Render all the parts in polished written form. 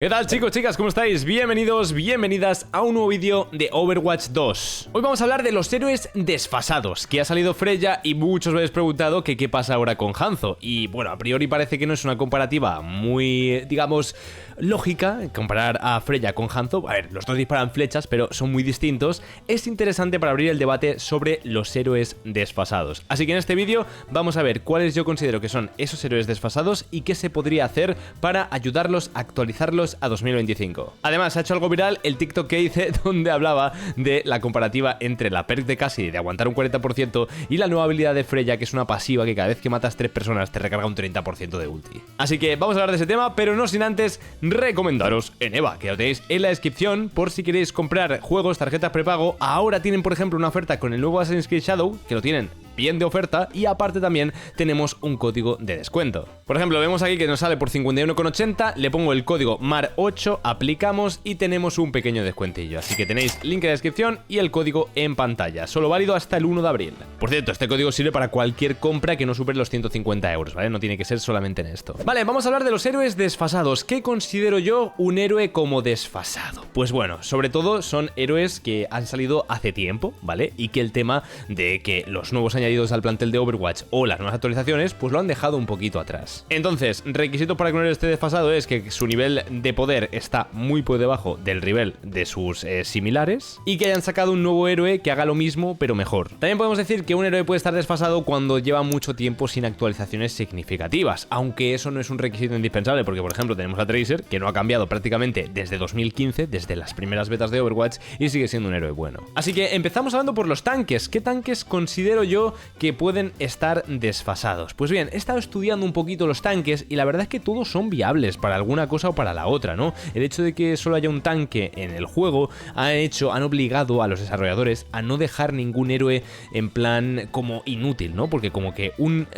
¿Qué tal, chicos, chicas? ¿Cómo estáis? Bienvenidos, bienvenidas a un nuevo vídeo de Overwatch 2. Hoy vamos a hablar de los héroes desfasados, que ha salido Freya y muchos me habéis preguntado que qué pasa ahora con Hanzo. Y bueno, a priori parece que no es una comparativa muy, digamos, lógica comparar a Freya con Hanzo. A ver, los dos disparan flechas, pero son muy distintos. Es interesante para abrir el debate sobre los héroes desfasados. Así que en este vídeo vamos a ver cuáles yo considero que son esos héroes desfasados y qué se podría hacer para ayudarlos a actualizarlos a 2025. Además, ha hecho algo viral el TikTok que hice donde hablaba de la comparativa entre la perk de Cassidy de aguantar un 40% y la nueva habilidad de Freya, que es una pasiva que cada vez que matas 3 personas te recarga un 30% de ulti. Así que vamos a hablar de ese tema, pero no sin antes recomendaros Eneba, que lo tenéis en la descripción por si queréis comprar juegos, tarjetas prepago. Ahora tienen, por ejemplo, una oferta con el nuevo Assassin's Creed Shadow, que lo tienen bien de oferta, y aparte también tenemos un código de descuento. Por ejemplo, vemos aquí que nos sale por 51,80, le pongo el código MAR8, aplicamos y tenemos un pequeño descuentillo. Así que tenéis link en la descripción y el código en pantalla, solo válido hasta el 1 de abril. Por cierto, este código sirve para cualquier compra que no supere los 150 euros, ¿vale? No tiene que ser solamente en esto. Vale, vamos a hablar de los héroes desfasados. ¿Qué considero yo un héroe como desfasado? Pues bueno, sobre todo son héroes que han salido hace tiempo, ¿vale? Y que el tema de que los nuevos añadidos al plantel de Overwatch o las nuevas actualizaciones pues lo han dejado un poquito atrás. Entonces, requisito para que un héroe esté desfasado es que su nivel de poder está muy por debajo del nivel de sus similares y que hayan sacado un nuevo héroe que haga lo mismo pero mejor. También podemos decir que un héroe puede estar desfasado cuando lleva mucho tiempo sin actualizaciones significativas, aunque eso no es un requisito indispensable porque, por ejemplo, tenemos a Tracer, que no ha cambiado prácticamente desde 2015, desde las primeras betas de Overwatch, y sigue siendo un héroe bueno. Así que empezamos hablando por los tanques. ¿Qué tanques considero yo que pueden estar desfasados? Pues bien, he estado estudiando un poquito los tanques y la verdad es que todos son viables para alguna cosa o para la otra, ¿no? El hecho de que solo haya un tanque en el juego han obligado a los desarrolladores a no dejar ningún héroe en plan como inútil, ¿no? Porque como que un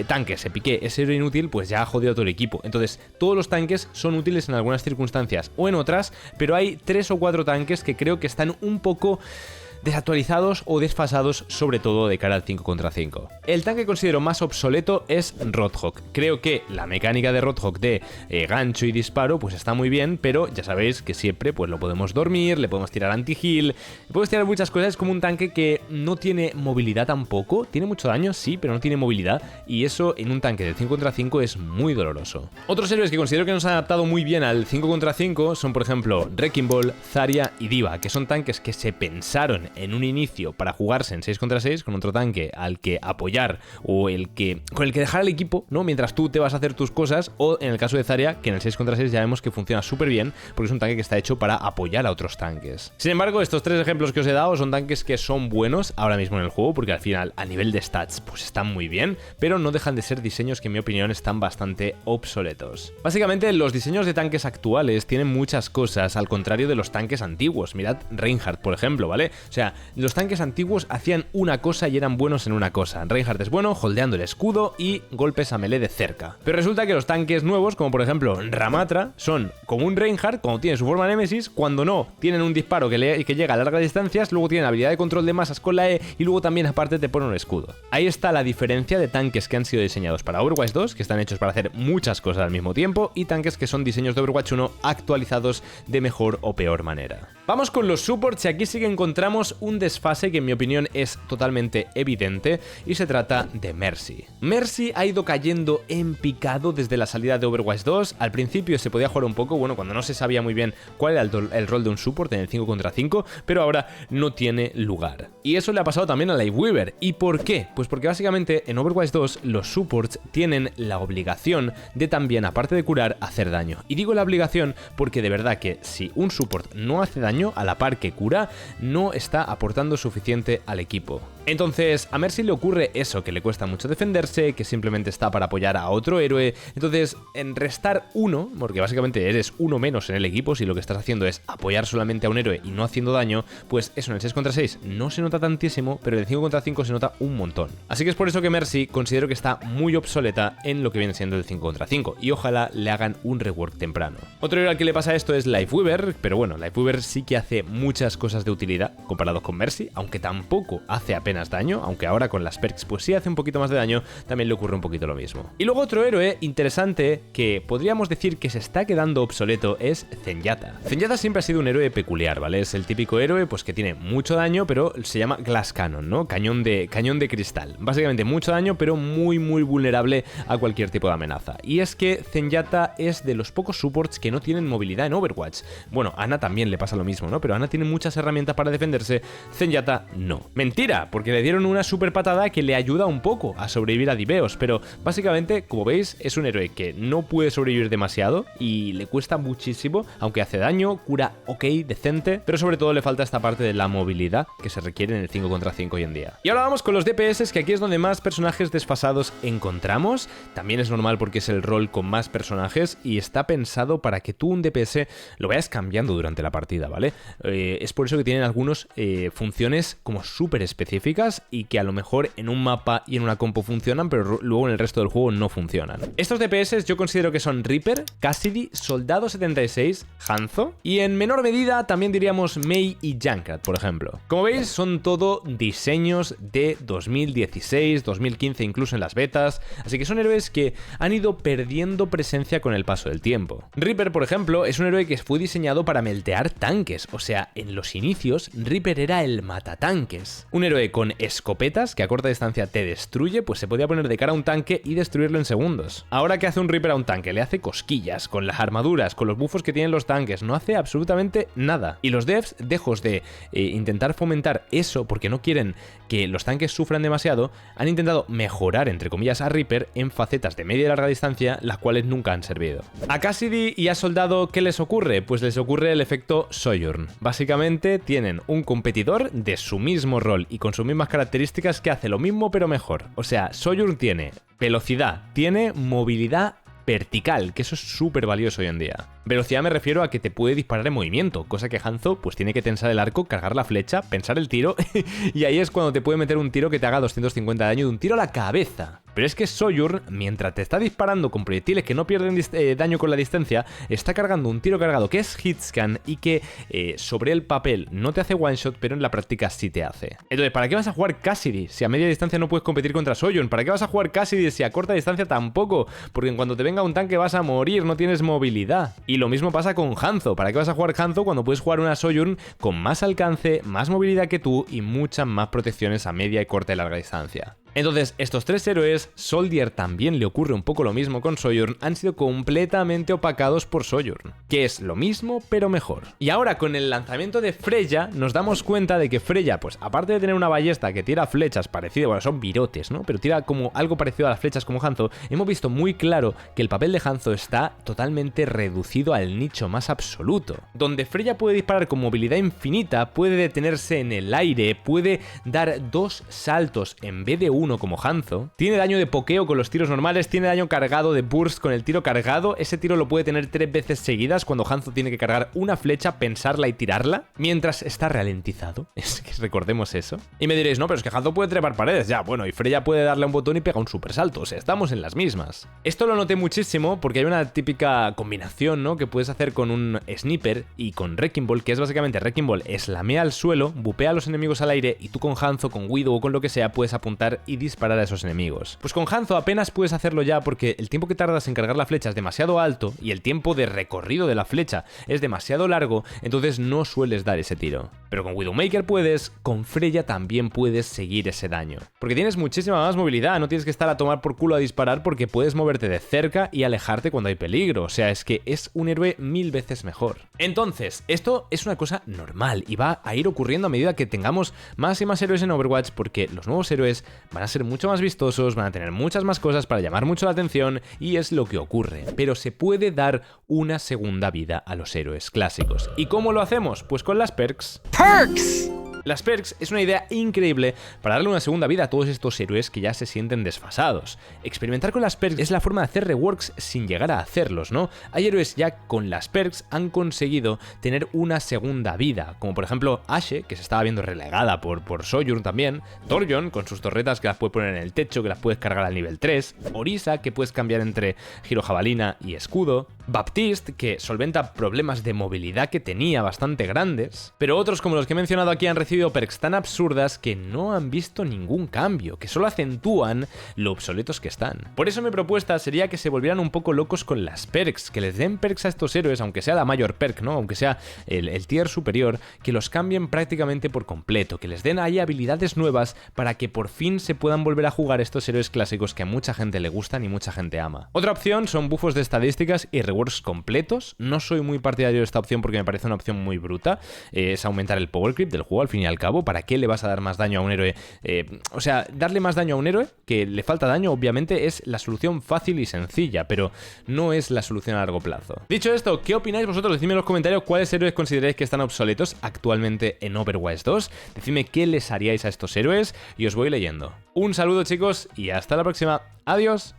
tanque se pique ese héroe inútil, pues ya ha jodido a todo el equipo. Entonces, todos los tanques son útiles en algunas circunstancias o en otras, pero hay 3 o 4 tanques que creo que están un poco desactualizados o desfasados, sobre todo de cara al 5 contra 5. El tanque que considero más obsoleto es Roadhog. Creo que la mecánica de Roadhog de gancho y disparo pues está muy bien, pero ya sabéis que siempre pues lo podemos dormir, le podemos tirar anti-heal, le podemos tirar muchas cosas. Es como un tanque que no tiene movilidad tampoco, tiene mucho daño, sí, pero no tiene movilidad, y eso en un tanque de 5 contra 5 es muy doloroso. Otros héroes que considero que nos han adaptado muy bien al 5 contra 5 son, por ejemplo, Wrecking Ball, Zarya y D.Va, que son tanques que se pensaron en un inicio para jugarse en 6 contra 6 con otro tanque al que apoyar o con el que dejar al equipo, ¿no? Mientras tú te vas a hacer tus cosas, o en el caso de Zarya, que en el 6 contra 6 ya vemos que funciona súper bien porque es un tanque que está hecho para apoyar a otros tanques. Sin embargo, estos 3 ejemplos que os he dado son tanques que son buenos ahora mismo en el juego porque al final a nivel de stats pues están muy bien, pero no dejan de ser diseños que en mi opinión están bastante obsoletos. Básicamente los diseños de tanques actuales tienen muchas cosas al contrario de los tanques antiguos. Mirad Reinhardt, por ejemplo, ¿vale? O sea, los tanques antiguos hacían una cosa y eran buenos en una cosa. Reinhardt es bueno holdeando el escudo y golpes a melee de cerca. Pero resulta que los tanques nuevos, como por ejemplo Ramatra, son como un Reinhardt cuando tiene su forma Nemesis, cuando no tienen un disparo que llega a largas distancias, luego tienen habilidad de control de masas con la E y luego también aparte te ponen un escudo. Ahí está la diferencia de tanques que han sido diseñados para Overwatch 2, que están hechos para hacer muchas cosas al mismo tiempo, y tanques que son diseños de Overwatch 1 actualizados de mejor o peor manera. Vamos con los supports y aquí sí que encontramos un desfase que en mi opinión es totalmente evidente y se trata de Mercy. Mercy ha ido cayendo en picado desde la salida de Overwatch 2. Al principio se podía jugar un poco, bueno, cuando no se sabía muy bien cuál era el rol de un support en el 5 contra 5, pero ahora no tiene lugar. Y eso le ha pasado también a Lifeweaver. ¿Y por qué? Pues porque básicamente en Overwatch 2 los supports tienen la obligación de también, aparte de curar, hacer daño. Y digo la obligación porque de verdad que si un support no hace daño a la par que cura, no está aportando suficiente al equipo. Entonces a Mercy le ocurre eso, que le cuesta mucho defenderse, que simplemente está para apoyar a otro héroe. Entonces en restar uno, porque básicamente eres uno menos en el equipo si lo que estás haciendo es apoyar solamente a un héroe y no haciendo daño, pues eso en el 6 contra 6 no se nota tantísimo, pero en el 5 contra 5 se nota un montón. Así que es por eso que Mercy considero que está muy obsoleta en lo que viene siendo el 5 contra 5 y ojalá le hagan un rework temprano. Otro héroe al que le pasa esto es Lifeweaver, pero bueno, Lifeweaver sí que hace muchas cosas de utilidad comparados con Mercy, aunque tampoco hace apenas apenas daño, aunque ahora con las perks pues sí hace un poquito más de daño, también le ocurre un poquito lo mismo. Y luego otro héroe interesante que podríamos decir que se está quedando obsoleto es Zenyatta. Zenyatta siempre ha sido un héroe peculiar, ¿vale? Es el típico héroe pues que tiene mucho daño, pero se llama Glass Cannon, ¿no? Cañón de cristal. Básicamente mucho daño, pero muy vulnerable a cualquier tipo de amenaza. Y es que Zenyatta es de los pocos supports que no tienen movilidad en Overwatch. Bueno, a Ana también le pasa lo mismo, ¿no? Pero Ana tiene muchas herramientas para defenderse, Zenyatta no. Mentira, porque le dieron una super patada que le ayuda un poco a sobrevivir a diveos, pero básicamente, como veis, es un héroe que no puede sobrevivir demasiado y le cuesta muchísimo, aunque hace daño, cura ok, decente, pero sobre todo le falta esta parte de la movilidad que se requiere en el 5 contra 5 hoy en día. Y ahora vamos con los DPS, que aquí es donde más personajes desfasados encontramos. También es normal porque es el rol con más personajes y está pensado para que tú un DPS lo vayas cambiando durante la partida, ¿vale? Es por eso que tienen algunas funciones como súper específicas y que a lo mejor en un mapa y en una compo funcionan, pero luego en el resto del juego no funcionan. Estos DPS yo considero que son Reaper, Cassidy, Soldado 76, Hanzo y en menor medida también diríamos Mei y Junkrat, por ejemplo. Como veis, son todo diseños de 2016, 2015 incluso en las betas, así que son héroes que han ido perdiendo presencia con el paso del tiempo. Reaper, por ejemplo, es un héroe que fue diseñado para meltear tanques, o sea, en los inicios Reaper era el matatanques. Un héroe con escopetas que a corta distancia te destruye, pues se podía poner de cara a un tanque y destruirlo en segundos. Ahora, ¿qué hace un Reaper a un tanque? Le hace cosquillas, con las armaduras, con los buffos que tienen los tanques, no hace absolutamente nada. Y los devs, lejos de intentar fomentar eso porque no quieren que los tanques sufran demasiado, han intentado mejorar, entre comillas, a Reaper en facetas de media y larga distancia, las cuales nunca han servido. A Cassidy y a Soldado, ¿qué les ocurre? Pues les ocurre el efecto Sojourn. Básicamente tienen un competidor de su mismo rol y con sus mismas características que hace lo mismo pero mejor. O sea, Sojourn tiene velocidad, tiene movilidad vertical, que eso es súper valioso hoy en día. Velocidad me refiero a que te puede disparar en movimiento, cosa que Hanzo pues tiene que tensar el arco, cargar la flecha, pensar el tiro y ahí es cuando te puede meter un tiro que te haga 250 de daño de un tiro a la cabeza. Pero es que Sojourn, mientras te está disparando con proyectiles que no pierden daño con la distancia, está cargando un tiro cargado que es hitscan y que sobre el papel no te hace one shot, pero en la práctica sí te hace. Entonces, ¿para qué vas a jugar Cassidy si a media distancia no puedes competir contra Sojourn? ¿Para qué vas a jugar Cassidy si a corta distancia tampoco? Porque en cuanto te venga un tanque vas a morir, no tienes movilidad. Y lo mismo pasa con Hanzo. ¿Para qué vas a jugar Hanzo cuando puedes jugar una Sojourn con más alcance, más movilidad que tú y muchas más protecciones a media y corta y larga distancia? Entonces, estos tres héroes, Soldier también le ocurre un poco lo mismo con Sojourn, han sido completamente opacados por Sojourn, que es lo mismo pero mejor. Y ahora con el lanzamiento de Freya nos damos cuenta de que Freya, pues aparte de tener una ballesta que tira flechas parecido, bueno, son virotes, ¿no? Pero tira como algo parecido a las flechas como Hanzo, hemos visto muy claro que el papel de Hanzo está totalmente reducido al nicho más absoluto. Donde Freya puede disparar con movilidad infinita, puede detenerse en el aire, puede dar 2 saltos en vez de 1 como Hanzo, tiene daño de pokeo con los tiros normales, tiene daño cargado de burst con el tiro cargado, ese tiro lo puede tener 3 veces seguidas cuando Hanzo tiene que cargar una flecha, pensarla y tirarla, mientras está ralentizado, es que recordemos eso. Y me diréis, no, pero es que Hanzo puede trepar paredes, ya, bueno, y Freya puede darle a un botón y pega un super salto, o sea, estamos en las mismas. Esto lo noté muchísimo porque hay una típica combinación, ¿no?, que puedes hacer con un sniper y con Wrecking Ball, que es básicamente Wrecking Ball slamea al suelo, bupea a los enemigos al aire y tú con Hanzo, con Widow o con lo que sea puedes apuntar y disparar a esos enemigos. Pues con Hanzo apenas puedes hacerlo ya porque el tiempo que tardas en cargar la flecha es demasiado alto y el tiempo de recorrido de la flecha es demasiado largo, entonces no sueles dar ese tiro. Pero con Widowmaker puedes, con Freya también puedes seguir ese daño. Porque tienes muchísima más movilidad, no tienes que estar a tomar por culo a disparar porque puedes moverte de cerca y alejarte cuando hay peligro, o sea, es que es un héroe 1000 veces mejor. Entonces, esto es una cosa normal y va a ir ocurriendo a medida que tengamos más y más héroes en Overwatch porque los nuevos héroes van a ser mucho más vistosos, van a tener muchas más cosas para llamar mucho la atención y es lo que ocurre. Pero se puede dar una segunda vida a los héroes clásicos. ¿Y cómo lo hacemos? Pues con las perks. ¡Perks! Las perks es una idea increíble para darle una segunda vida a todos estos héroes que ya se sienten desfasados. Experimentar con las perks es la forma de hacer reworks sin llegar a hacerlos, ¿no? Hay héroes ya con las perks han conseguido tener una segunda vida, como por ejemplo Ashe, que se estaba viendo relegada por Sojourn también, Torbjorn con sus torretas que las puedes poner en el techo, que las puedes cargar al nivel 3, Orisa, que puedes cambiar entre giro jabalina y escudo, Baptiste, que solventa problemas de movilidad que tenía bastante grandes, pero otros como los que he mencionado aquí han recibido recibido perks tan absurdas que no han visto ningún cambio, que solo acentúan lo obsoletos que están. Por eso mi propuesta sería que se volvieran un poco locos con las perks, que les den perks a estos héroes, aunque sea la mayor perk, ¿no? Aunque sea el tier superior, que los cambien prácticamente por completo, que les den ahí habilidades nuevas para que por fin se puedan volver a jugar estos héroes clásicos que a mucha gente le gustan y mucha gente ama. Otra opción son buffos de estadísticas y rewards completos. No soy muy partidario de esta opción porque me parece una opción muy bruta. Es aumentar el power creep del juego al fin y al cabo. ¿Para qué le vas a dar más daño a un héroe? O sea, darle más daño a un héroe que le falta daño obviamente es la solución fácil y sencilla, pero no es la solución a largo plazo. Dicho esto, ¿qué opináis vosotros? Decidme en los comentarios cuáles héroes consideráis que están obsoletos actualmente en Overwatch 2. Decidme qué les haríais a estos héroes y os voy leyendo. Un saludo chicos y hasta la próxima. Adiós.